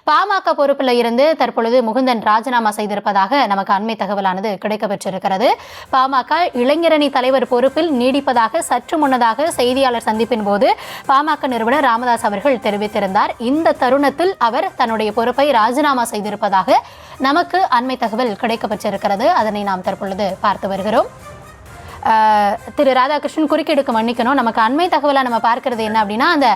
பாமக பொறுப்பில் இருந்து தற்பொழுது முகுந்தன் ராஜினாமா செய்திருப்பதாக நமக்கு அண்மை தகவலானது கிடைக்கப்பெற்றிருக்கிறது. பாமக இளைஞரணி தலைவர் பொறுப்பில் நீடிப்பதாக சற்று முன்னதாக செய்தியாளர் சந்திப்பின் போது பாமக நிறுவனர் ராமதாஸ் அவர்கள் தெரிவித்திருந்தார். இந்த தருணத்தில் அவர் தன்னுடைய பொறுப்பை ராஜினாமா செய்திருப்பதாக நமக்கு அண்மை தகவல் கிடைக்கப்பெற்றிருக்கிறது. அதனை நாம் தற்பொழுது பார்த்து வருகிறோம். திரு ராதாகிருஷ்ணன், குறுக்கீடுக்கு மன்னிக்கணும். நமக்கு அண்மை தகவலா நம்ம பார்க்கிறது என்ன அப்படின்னா, அந்த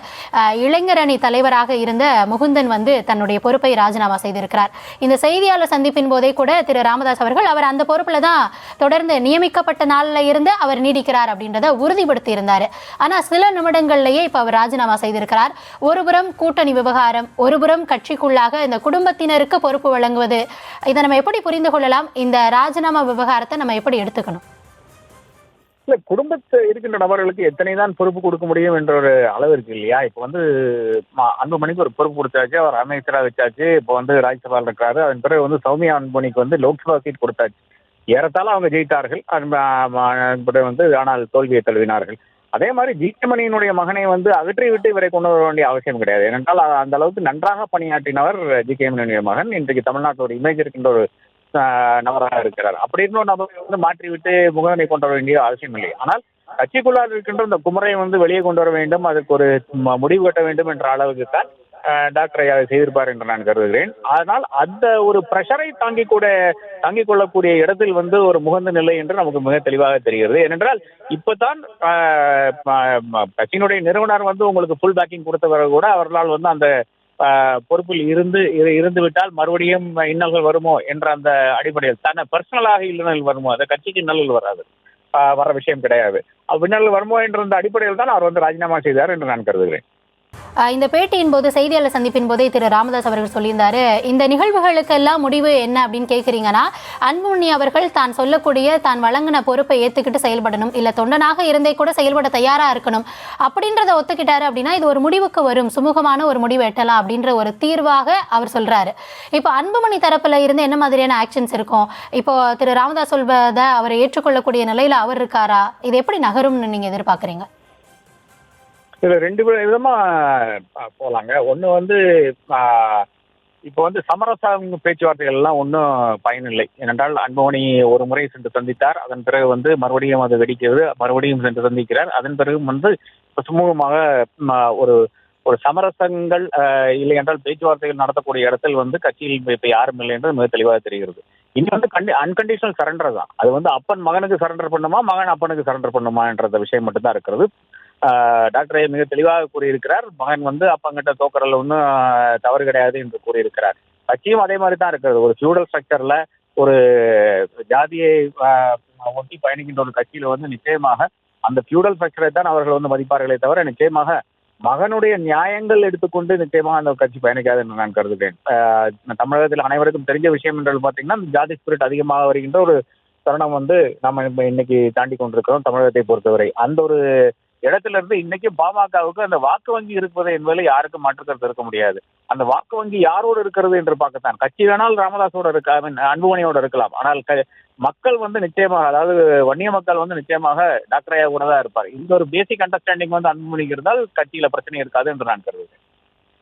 இளைஞரணி தலைவராக இருந்த முகுந்தன் தன்னுடைய பொறுப்பை ராஜினாமா செய்திருக்கிறார். இந்த செய்தியாளர் சந்திப்பின் போதே கூட திரு ராமதாஸ் அவர்கள் அவர் அந்த பொறுப்புல தான் தொடர்ந்து நியமிக்கப்பட்ட நாளில் இருந்து அவர் நீடிக்கிறார் அப்படின்றத உறுதிப்படுத்தி இருந்தார். ஆனா சில நிமிடங்கள்லயே இப்ப அவர் ராஜினாமா செய்திருக்கிறார். ஒருபுறம் கூட்டணி விவகாரம், ஒருபுறம் கட்சிக்குள்ளாக இந்த குடும்பத்தினருக்கு பொறுப்பு வழங்குவது, இதை நம்ம எப்படி புரிந்து கொள்ளலாம்? இந்த ராஜினாமா விவகாரத்தை நம்ம எப்படி எடுத்துக்கணும்? இல்ல, குடும்பத்தில் இருக்கின்ற நபர்களுக்கு எத்தனை தான் பொறுப்பு கொடுக்க முடியும் என்ற ஒரு அளவு இருக்கு இல்லையா? இப்போ அன்புமணிக்கு ஒரு பொறுப்பு கொடுத்தாச்சு, அவர் அமைச்சராக வச்சாச்சு. இப்போ ராஜ்யசபாவில் இருக்காரு. அதன் பிறகு சௌமியா அன்புமணிக்கு லோக்சபா சீட் கொடுத்தாச்சு. ஏறத்தாழ அவங்க ஜெயித்தார்கள். ஆனால் தோல்வியை தழுவினார்கள். அதே மாதிரி ஜி.கே.மணியினுடைய மகனை அகற்றி விட்டு இவரை கொண்டு வர வேண்டிய அவசியம் கிடையாது. ஏனென்றால் அந்த அளவுக்கு நன்றாக பணியாற்றினவர் ஜி.கே.மணியினுடைய மகன். இன்றைக்கு தமிழ்நாட்டில் ஒரு இமேஜ் இருக்கின்ற ஒரு நபராக இருக்கிறார். அப்படி இன்னொரு நபரை மாற்றிவிட்டு முகவனை கொண்டு வர வேண்டிய அவசியம் இல்லை. ஆனால் கட்சிக்குள்ளால் இருக்கின்ற இந்த குமரை வெளியே கொண்டு வர வேண்டும், அதற்கு ஒரு முடிவு கட்ட வேண்டும் என்ற அளவுக்கு தான் டாக்டர் ஐயா செய்திருப்பார் என்று நான் கருதுகிறேன். அதனால் அந்த ஒரு பிரஷரை தாங்கிக் கொள்ளக்கூடிய இடத்தில் ஒரு முகந்த நிலை என்று நமக்கு மிக தெளிவாக தெரிகிறது. ஏனென்றால் இப்பதான் கட்சியினுடைய நிறுவனர் உங்களுக்கு ஃபுல் பேக்கிங் கொடுத்தவர்கள் கூட அவர்களால் அந்த பொறுப்பில் இருந்து விட்டால் மறுபடியும் இன்னல்கள் வருமோ என்ற அந்த அடிப்படையில் தன்னை பர்சனலாக இன்னல்கள் வருமோ, அந்த கட்சிக்கு இன்னல்கள் வராது, வர விஷயம் கிடையாது. இன்னல்கள் வருமோ என்ற அந்த அடிப்படையில் தான் அவர் ராஜினாமா செய்தார் என்று நான் கருதுகிறேன். இந்த பேட்டியின் போது, செய்தியாளர் சந்திப்பின் போதே திரு ராமதாஸ் அவர்கள் சொல்லியிருந்தாரு, இந்த நிகழ்வுகளுக்கெல்லாம் முடிவு என்ன அப்படின்னு கேட்குறீங்கன்னா, அன்புமணி அவர்கள் தான் சொல்லக்கூடிய தான் வழங்கின பொறுப்பை ஏற்றுக்கிட்டு செயல்படணும், இல்லை தொண்டனாக இருந்தே கூட செயல்பட தயாராக இருக்கணும் அப்படின்றத ஒத்துக்கிட்டாரு அப்படின்னா இது ஒரு முடிவுக்கு வரும், சுமூகமான ஒரு முடிவு எட்டலாம் அப்படின்ற ஒரு தீர்வாக அவர் சொல்றாரு. இப்போ அன்புமணி தரப்புல இருந்து என்ன மாதிரியான ஆக்ஷன்ஸ் இருக்கும்? இப்போ திரு ராமதாஸ் சொல்வதை அவரை ஏற்றுக்கொள்ளக்கூடிய நிலையில அவர் இருக்காரா? இது எப்படி நகரும்னு நீங்க எதிர்பார்க்குறீங்க? இதுல ரெண்டு விதமா போலாங்க. ஒண்ணு இப்போ சமரச பேச்சுவார்த்தைகள் எல்லாம் ஒன்றும் பயனில்லை. ஏனென்றால் அன்புமணி ஒரு முறை சென்று சந்தித்தார். அதன் பிறகு மறுபடியும் அது வெடிக்கிறது, மறுபடியும் சென்று சந்திக்கிறார். அதன் பிறகு சுமூகமாக ஒரு ஒரு சமரசங்கள் இல்லை என்றால் பேச்சுவார்த்தைகள் நடத்தக்கூடிய இடத்தில் கட்சியில் இப்ப யாரும் இல்லை என்று மிக தெளிவாக தெரிகிறது. இனி அன்கண்டிஷனல் சரண்டர் தான். அது அப்பன் மகனுக்கு சரண்டர் பண்ணுமா, மகன் அப்பனுக்கு சரண்டர் பண்ணுமா என்ற விஷயம் மட்டும்தான் இருக்கிறது. டாக்டர் ஐயா மிக தெளிவாக கூறியிருக்கிறார். மகன் அப்பங்கிட்ட தோக்கறதுல ஒன்றும் தவறு கிடையாது என்று கூறியிருக்கிறார். கட்சியும் அதே மாதிரி தான் இருக்கிறது. ஒரு ஃபியூடல் ஸ்ட்ரக்சர்ல ஒரு ஜாதியை ஒட்டி பயணிக்கின்ற ஒரு கட்சியில நிச்சயமாக அந்த ஃபியூடல் ஸ்ட்ரக்சரை தான் அவர்கள் மதிப்பார்களே தவிர நிச்சயமாக மகனுடைய நியாயங்கள் எடுத்துக்கொண்டு நிச்சயமாக அந்த கட்சி பயணிக்காது என்று நான் கருதுகிறேன். தமிழகத்தில் அனைவருக்கும் தெரிஞ்ச விஷயம் என்று பார்த்தீங்கன்னா, ஜாதி ஸ்பிரிட் அதிகமாக வருகின்ற ஒரு தருணம் நம்ம இன்னைக்கு தாண்டி கொண்டிருக்கிறோம். தமிழகத்தை பொறுத்தவரை அந்த ஒரு இடத்துல இருந்து இன்னைக்கு பாமகவுக்கு அந்த வாக்கு வங்கி இருப்பது என்பதில் யாருக்கும் மாற்றுக்கருத்து இருக்க முடியாது. அந்த வாக்கு வங்கி யாரோடு இருக்கிறது என்று பார்க்கத்தான். கட்சி வேணால் ராமதாஸோட அன்புமணியோட இருக்கலாம். ஆனால் மக்கள் நிச்சயமாக, அதாவது வன்னிய மக்கள் நிச்சயமாக டாக்டர் ஐயா கூட தான் இருப்பார். இந்த ஒரு பேசிக் அண்டர்ஸ்டாண்டிங் அன்புமணிக்கு இருந்தால் கட்சியில பிரச்சனை இருக்காது என்று நான் கருதுகிறேன்.